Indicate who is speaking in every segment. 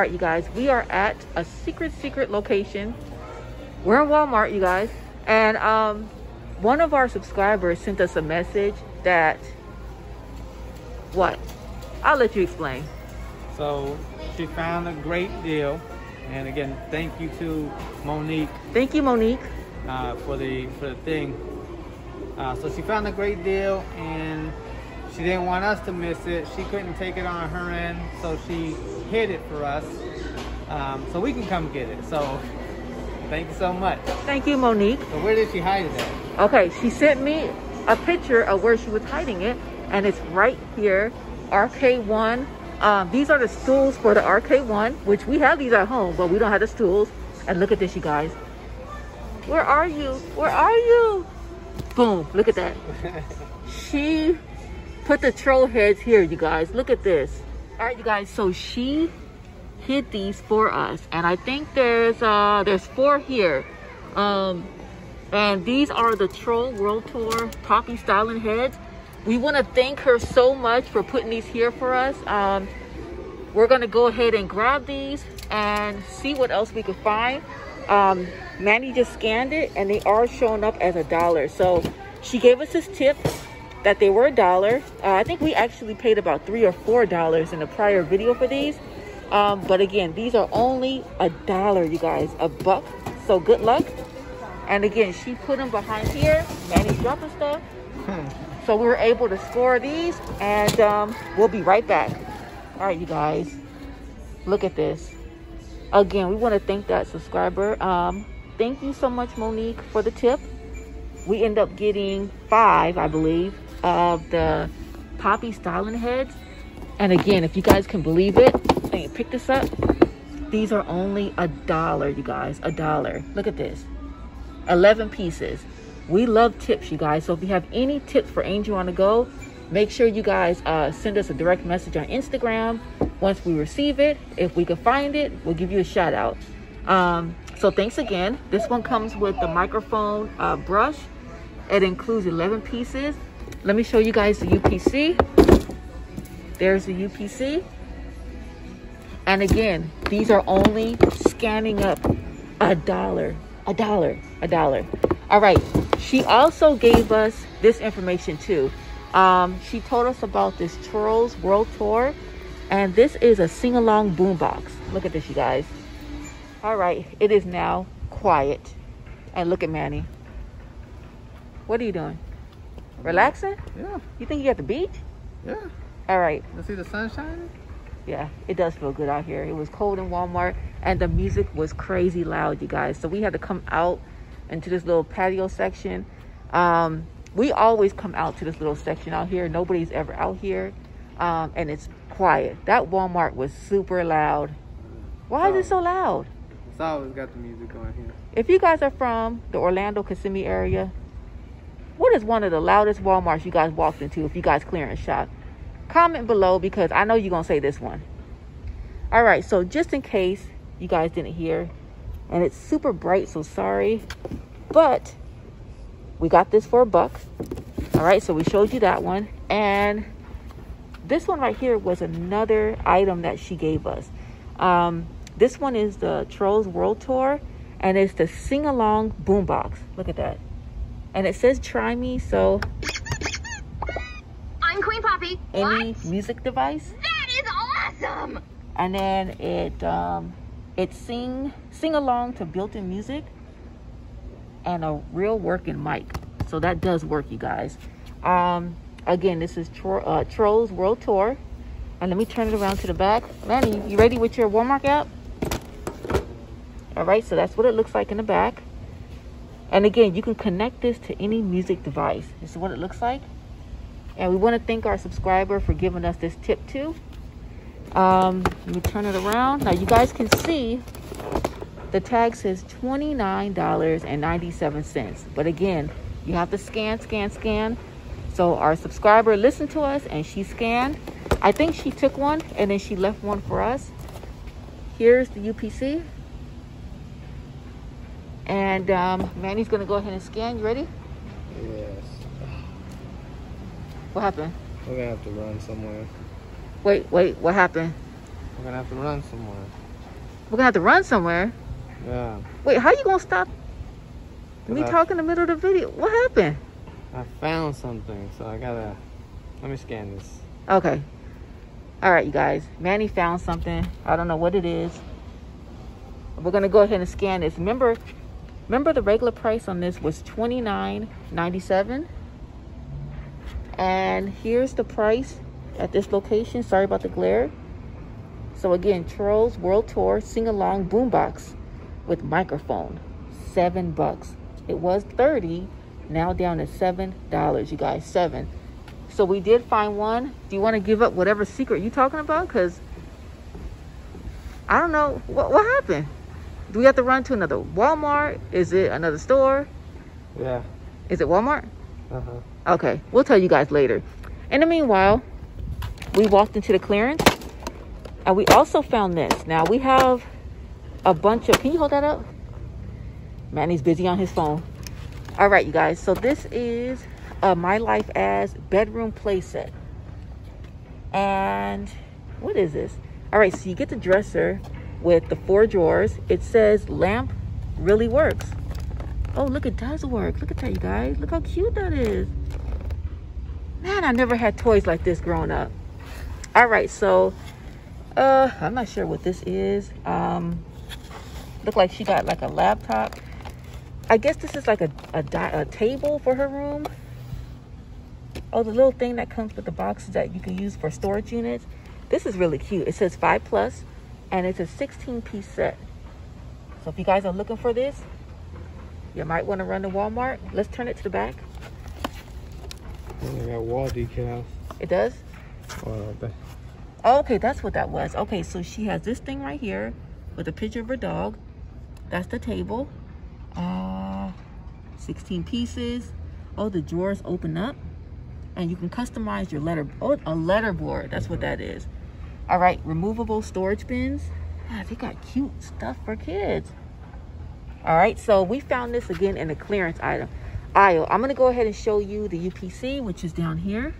Speaker 1: right, you guys, we are at a secret location. We're in Walmart, you guys, and one of our subscribers sent us a message that what? I'll let you explain.
Speaker 2: So she found a great deal, and again, thank you to Monique.
Speaker 1: Thank you, Monique,
Speaker 2: for the thing. So she found a great deal, and she didn't want us to miss it. She couldn't take it on her end, so she hid it for us, so we can come get it. So thank you so much.
Speaker 1: Thank you, Monique.
Speaker 2: So where did she hide it at?
Speaker 1: Okay, she sent me a picture of where she was hiding it, and it's right here, RK1. These are the stools for the RK1, which we have these at home, but we don't have the stools. And look at this, you guys. Where are you? Where are you? Boom, look at that. She put the troll heads here, you guys. Look at this. All right, you guys, so she hid these for us, and I think there's 4 here. And these are the Troll World Tour Poppy styling heads. We want to thank her so much for putting these here for us. We're gonna go ahead and grab these and see what else we can find. Manny just scanned it, and they are showing up as $1. So she gave us this tip that they were $1. I think we actually paid about $3 or $4 in a prior video for these. But again, these are only $1, you guys, $1. So good luck. And again, she put them behind here. Manny's dropping stuff. So we were able to score these, and we'll be right back. All right, you guys, look at this. Again, we want to thank that subscriber. Thank you so much, Monique, for the tip. We end up getting 5, I believe, of the Poppy styling heads. And again, if you guys can believe it, let me pick this up. These are only $1, you guys, $1. Look at this, 11 pieces. We love tips, you guys. So if you have any tips for Angel on the Go, make sure you guys send us a direct message on Instagram. Once we receive it, if we can find it, we'll give you a shout out. So thanks again. This one comes with the microphone brush. It includes 11 pieces. Let me show you guys the UPC. There's the UPC. And again, these are only scanning up $1. $1. All right. She also gave us this information too. She told us about this Trolls World Tour, and this is a sing-along boombox. Look at this, you guys. All right, it is now quiet. And look at Manny. What are you doing? Relaxing?
Speaker 2: Yeah.
Speaker 1: You think you're at the beach?
Speaker 2: Yeah.
Speaker 1: All right.
Speaker 2: You see the sun shining?
Speaker 1: Yeah, it does feel good out here. It was cold in Walmart, and the music was crazy loud, you guys. So we had to come out into this little patio section. We always come out to this little section out here. Nobody's ever out here, and it's quiet. That Walmart was super loud. Why is it so loud?
Speaker 2: It's always got the music going here.
Speaker 1: If you guys are from the Orlando, Kissimmee area, what is one of the loudest Walmarts you guys walked into if you guys clearance shop? Comment below, because I know you're gonna say this one. All right, so just in case you guys didn't hear, and it's super bright, so sorry, but we got this for $1. All right, so we showed you that one, and this one right here was another item that she gave us. This one is the Trolls World Tour, and it's the sing-along boombox. Look at that. And it says try me, so
Speaker 3: I'm Queen Poppy.
Speaker 1: any
Speaker 3: What?
Speaker 1: music device.
Speaker 3: That is awesome!
Speaker 1: And then it sing along to built-in music and a real working mic. So that does work, you guys. Again, this is Trolls World Tour. And let me turn it around to the back. Manny, you ready with your Walmart app? All right, so that's what it looks like in the back. And again, you can connect this to any music device. This is what it looks like. And we want to thank our subscriber for giving us this tip too. Let me turn it around. Now you guys can see the tag says $29.97. But again, you have to scan. So our subscriber listened to us and she scanned. I think she took one and then she left one for us. Here's the UPC. And Manny's gonna go ahead and scan. You ready?
Speaker 2: Yes.
Speaker 1: What happened?
Speaker 2: We're gonna have to run somewhere.
Speaker 1: Wait, what happened?
Speaker 2: We're gonna have to run somewhere.
Speaker 1: We're gonna have to run somewhere.
Speaker 2: Yeah.
Speaker 1: Wait, how you gonna stop me
Speaker 2: Cause
Speaker 1: talking in the middle of the video? What happened?
Speaker 2: I found something, so I gotta. Let me scan this.
Speaker 1: Okay. All right, you guys. Manny found something. I don't know what it is. We're gonna go ahead and scan this. Remember the regular price on this was $29.97. And here's the price at this location. Sorry about the glare. So again, Trolls World Tour Sing-Along Boombox with microphone, $7. It was $30, now down to $7, you guys, $7. So we did find one. Do you want to give up whatever secret you're talking about? Because I don't know. What happened? Do we have to run to another Walmart? Is it another store?
Speaker 2: Yeah.
Speaker 1: Is it Walmart?
Speaker 2: Uh-huh.
Speaker 1: Okay, we'll tell you guys later. In the meanwhile, we walked into the clearance and we also found this. Now we have a bunch of, can you hold that up? Manny's busy on his phone. All right, you guys, so this is a My Life As bedroom playset. And what is this? All right, so you get the dresser with the 4 drawers. It says lamp really works. Oh, look, it does work. Look at that, you guys. Look how cute that is. Man, I never had toys like this growing up. All right, so I'm not sure what this is. Look like she got like a laptop. I guess this is like a table for her room. Oh, the little thing that comes with the boxes that you can use for storage units. This is really cute. It says 5+, and it's a 16-piece set. So if you guys are looking for this, you might want to run to Walmart. Let's turn it to the back.
Speaker 2: They got wall decals.
Speaker 1: It does?
Speaker 2: Oh,
Speaker 1: Okay, that's what that was. Okay, so she has this thing right here with a picture of her dog. That's the table. 16 pieces. Oh, the drawers open up. And you can customize your letter. Oh, a letter board. That's what that is. All right, removable storage bins. Ah, they got cute stuff for kids. All right, so we found this again in a clearance aisle. I'm going to go ahead and show you the UPC, which is down here.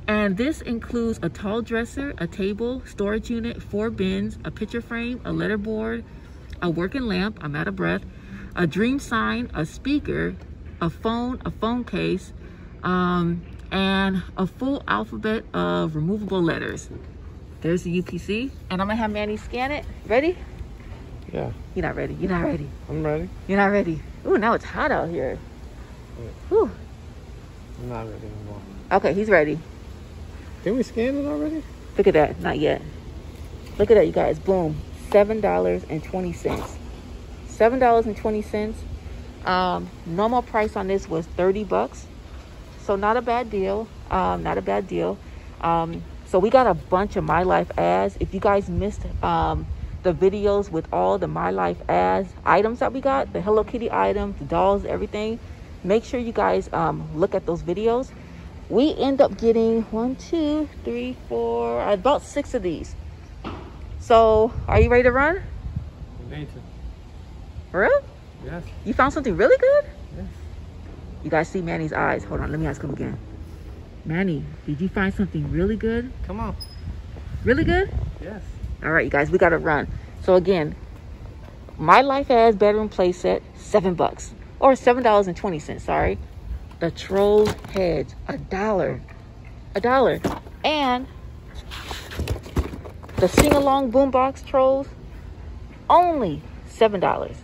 Speaker 1: And this includes a tall dresser, a table, storage unit, 4 bins, a picture frame, a letter board, a working lamp, I'm out of breath, a dream sign, a speaker, a phone case, and a full alphabet of removable letters. There's the UPC. And I'm going to have Manny scan it. Ready?
Speaker 2: yeah.
Speaker 1: You're not ready. You're not ready.
Speaker 2: I'm ready.
Speaker 1: You're not ready. Ooh, now it's hot out here. Ooh.
Speaker 2: I'm not ready anymore.
Speaker 1: Okay, he's ready.
Speaker 2: Did we scan it already?
Speaker 1: Look at that. Not yet. Look at that, you guys. Boom. $7.20. $7.20. Normal price on this was $30. So not a bad deal. Not a bad deal. So we got a bunch of My Life As. If you guys missed the videos with all the My Life As items that we got, the Hello Kitty items, the dolls, everything, make sure you guys look at those videos. We end up getting 1, 2, 3, 4, about 6 of these. So are you ready to run?
Speaker 2: Need to.
Speaker 1: For real?
Speaker 2: Yes.
Speaker 1: You found something really good?
Speaker 2: Yes.
Speaker 1: You guys see Manny's eyes. Hold on, let me ask him again. Manny, did you find something really good?
Speaker 2: Come on.
Speaker 1: Really good?
Speaker 2: Yes.
Speaker 1: All right, you guys, we got to run. So again, My Life As bedroom playset, $7 or $7.20. Sorry. The troll heads, $1. $1. And the sing-along boombox trolls, only $7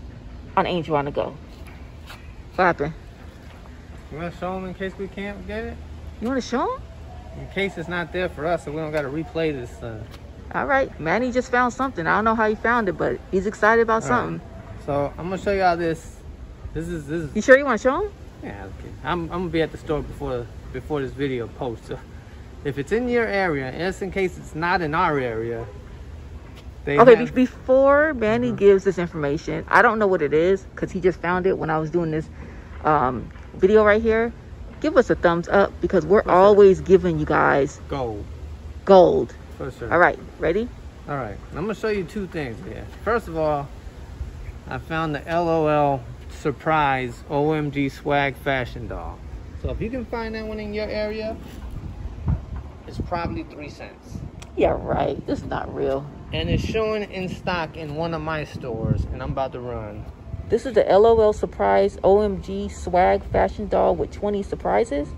Speaker 1: on Angel on the Go. What happened?
Speaker 2: You want to show them in case we can't get it?
Speaker 1: You want to show them?
Speaker 2: In case it's not there for us, so we don't got to replay this.
Speaker 1: All right, Manny just found something. I don't know how he found it, but he's excited about something.
Speaker 2: Right. So I'm gonna show y'all this. This is.
Speaker 1: You sure you want to show him?
Speaker 2: Yeah, okay. I'm gonna be at the store before this video posts. So if it's in your area, just in case it's not in our area.
Speaker 1: Okay, before Manny gives this information, I don't know what it is because he just found it when I was doing this video right here. Give us a thumbs up because we're always giving you guys gold.
Speaker 2: For sure.
Speaker 1: All right, ready?
Speaker 2: All right, I'm gonna show you 2 things here. First of all, I found the LOL Surprise OMG Swag Fashion Doll. So if you can find that one in your area, it's probably 3 cents.
Speaker 1: Yeah, right. This is not real.
Speaker 2: and it's showing in stock in one of my stores, and I'm about to run.
Speaker 1: This is the LOL Surprise OMG Swag Fashion Doll with 20 surprises.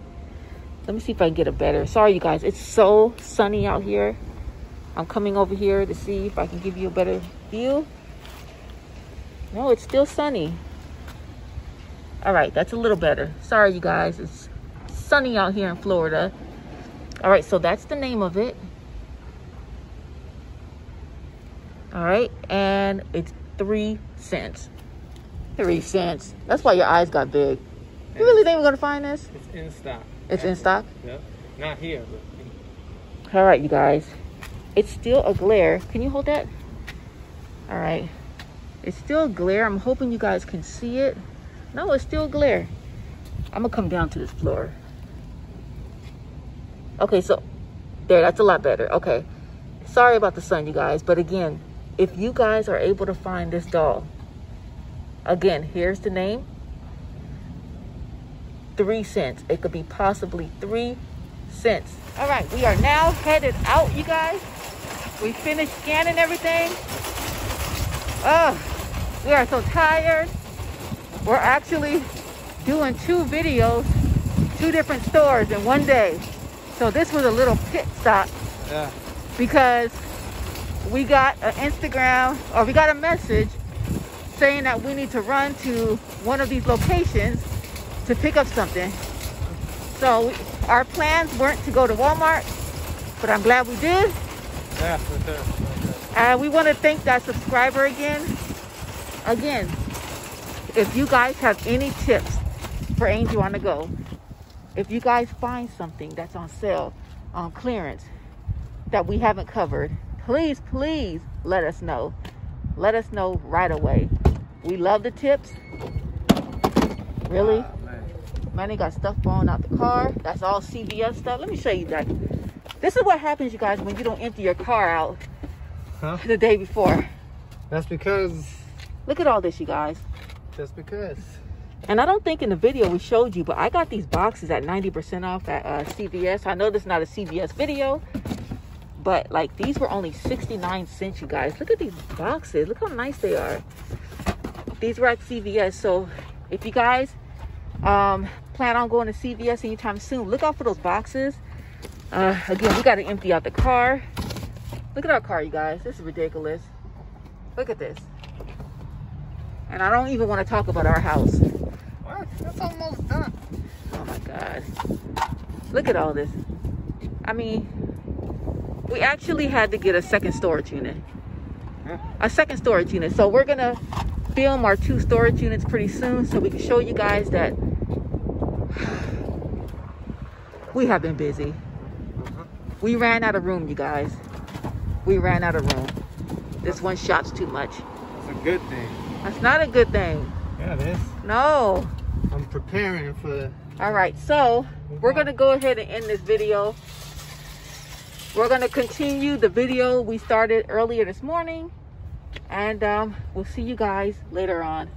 Speaker 1: Let me see if I can get a better. Sorry, you guys. It's so sunny out here. I'm coming over here to see if I can give you a better view. No, it's still sunny. All right, that's a little better. Sorry, you guys. It's sunny out here in Florida. All right, so that's the name of it. All right, and it's 3 cents. 3 cents. That's why your eyes got big. You really think we're gonna find this?
Speaker 2: It's in stock.
Speaker 1: It's in stock?
Speaker 2: Yep. Not here, but...
Speaker 1: All right, you guys. It's still a glare. Can you hold that? All right. It's still a glare. I'm hoping you guys can see it. No, it's still a glare. I'm gonna come down to this floor. Okay, so there, that's a lot better. Okay. Sorry about the sun, you guys. But again, if you guys are able to find this doll, again, here's the name. 3 cents. It could be possibly 3 cents. All right, we are now headed out, you guys. We finished scanning everything. Oh, we are so tired. We're actually doing 2 videos, 2 different stores in one day. So this was a little pit stop.
Speaker 2: Yeah.
Speaker 1: Because we got an Instagram, or we got a message saying that we need to run to one of these locations to pick up something. So our plans weren't to go to Walmart, but I'm glad we did.
Speaker 2: Yeah, for sure.
Speaker 1: And we want to thank that subscriber again. Again, if you guys have any tips for Angel on the Go, if you guys find something that's on sale, on clearance, that we haven't covered, please, please let us know. Let us know right away. We love the tips. Really? Man, they got stuff falling out the car. That's all CVS stuff. Let me show you that. This is what happens, you guys, when you don't empty your car out the day before.
Speaker 2: That's because...
Speaker 1: Look at all this, you guys.
Speaker 2: Just because.
Speaker 1: And I don't think in the video we showed you, but I got these boxes at 90% off at CVS. I know this is not a CVS video, but like these were only 69 cents, you guys. Look at these boxes. Look how nice they are. These were at CVS. So if you guys plan on going to CVS anytime soon, look out for those boxes. Again, we got to empty out the car. Look at our car, you guys. This is ridiculous. Look at this. And I don't even want to talk about our house.
Speaker 2: What? That's almost done.
Speaker 1: Oh my God. Look at all this. I mean, we actually had to get a second storage unit. A second storage unit. So we're going to film our 2 storage units pretty soon so we can show you guys that we have been busy. We ran out of room, you guys. We ran out of room. This one shop's too much.
Speaker 2: That's a good thing.
Speaker 1: That's not a good thing.
Speaker 2: Yeah, it is.
Speaker 1: No.
Speaker 2: I'm preparing for...
Speaker 1: All right, so we're going to go ahead and end this video. We're going to continue the video we started earlier this morning. And we'll see you guys later on.